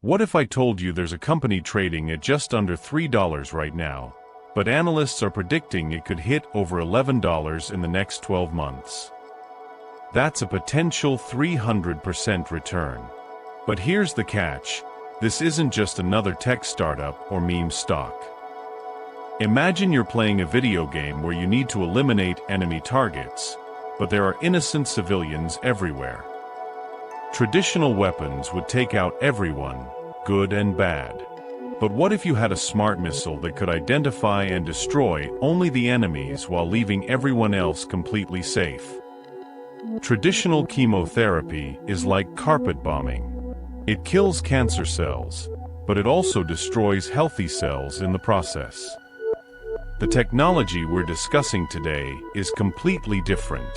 What if I told you there's a company trading at just under $3 right now, but analysts are predicting it could hit over $11 in the next 12 months? That's a potential 300% return. But here's the catch. This isn't just another tech startup or meme stock. Imagine you're playing a video game where you need to eliminate enemy targets, but there are innocent civilians everywhere. Traditional weapons would take out everyone, good and bad. But what if you had a smart missile that could identify and destroy only the enemies while leaving everyone else completely safe? Traditional chemotherapy is like carpet bombing. It kills cancer cells, but it also destroys healthy cells in the process. The technology we're discussing today is completely different.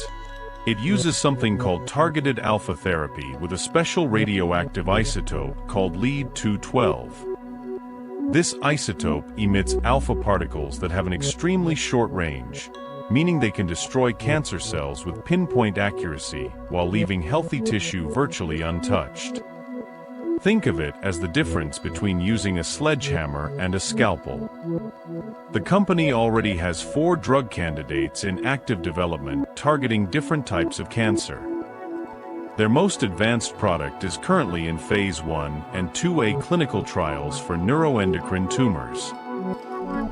It uses something called targeted alpha therapy with a special radioactive isotope called lead-212. This isotope emits alpha particles that have an extremely short range, meaning they can destroy cancer cells with pinpoint accuracy while leaving healthy tissue virtually untouched. Think of it as the difference between using a sledgehammer and a scalpel. The company already has 4 drug candidates in active development targeting different types of cancer. Their most advanced product is currently in phase 1 and 2A clinical trials for neuroendocrine tumors.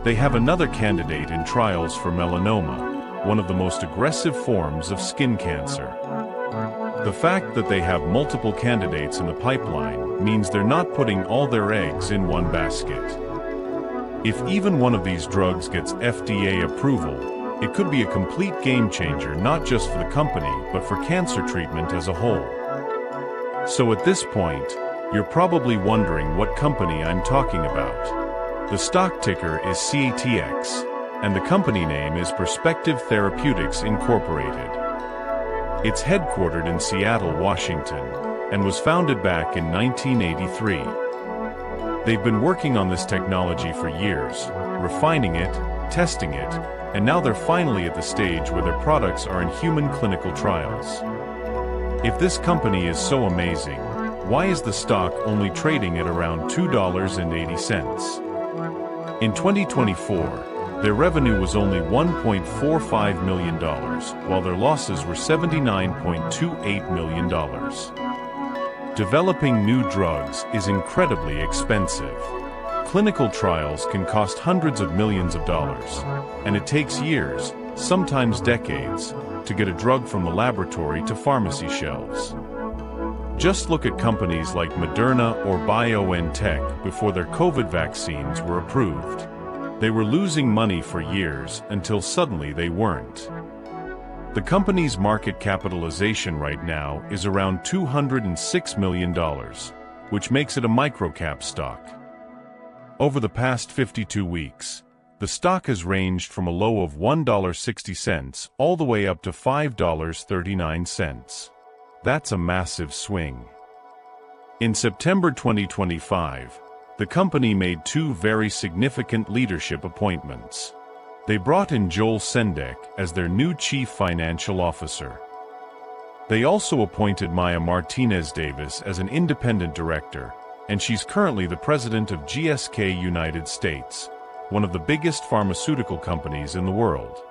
They have another candidate in trials for melanoma, one of the most aggressive forms of skin cancer. The fact that they have multiple candidates in the pipeline means they're not putting all their eggs in one basket. If even one of these drugs gets FDA approval, it could be a complete game changer not just for the company but for cancer treatment as a whole. So at this point, you're probably wondering what company I'm talking about. The stock ticker is CATX, and the company name is Perspective Therapeutics Incorporated. It's headquartered in Seattle, Washington, and was founded back in 1983. They've been working on this technology for years, refining it, testing it, and now they're finally at the stage where their products are in human clinical trials. If this company is so amazing, why is the stock only trading at around $2.80? In 2024, their revenue was only $1.45 million, while their losses were $79.28 million. Developing new drugs is incredibly expensive. Clinical trials can cost hundreds of millions of dollars, and it takes years, sometimes decades, to get a drug from the laboratory to pharmacy shelves. Just look at companies like Moderna or Biotech before their COVID vaccines were approved. They were losing money for years until suddenly they weren't. The company's market capitalization right now is around $206 million, which makes it a microcap stock. Over the past 52 weeks, the stock has ranged from a low of $1.60 all the way up to $5.39. That's a massive swing. In September 2025, the company made 2 very significant leadership appointments. They brought in Joel Sendek as their new Chief Financial Officer. They also appointed Maya Martinez-Davis as an independent director, and she's currently the president of GSK United States, one of the biggest pharmaceutical companies in the world.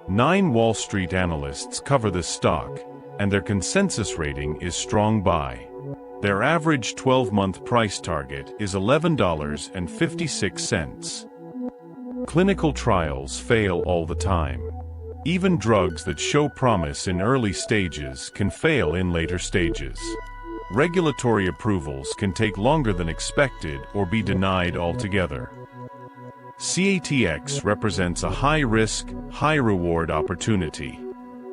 9 Wall Street analysts cover this stock, and their consensus rating is strong buy. Their average 12-month price target is $11.56. Clinical trials fail all the time. Even drugs that show promise in early stages can fail in later stages. Regulatory approvals can take longer than expected or be denied altogether. CATX represents a high-risk, high-reward opportunity.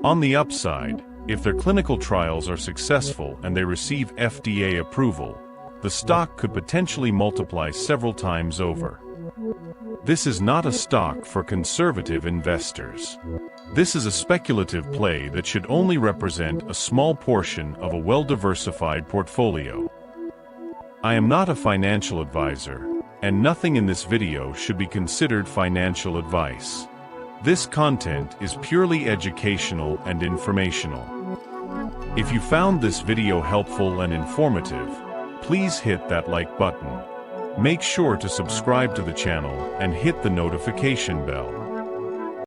On the upside, if their clinical trials are successful and they receive FDA approval, the stock could potentially multiply several times over. This is not a stock for conservative investors. This is a speculative play that should only represent a small portion of a well-diversified portfolio. I am not a financial advisor, and nothing in this video should be considered financial advice. This content is purely educational and informational. If you found this video helpful and informative, please hit that like button. Make sure to subscribe to the channel and hit the notification bell.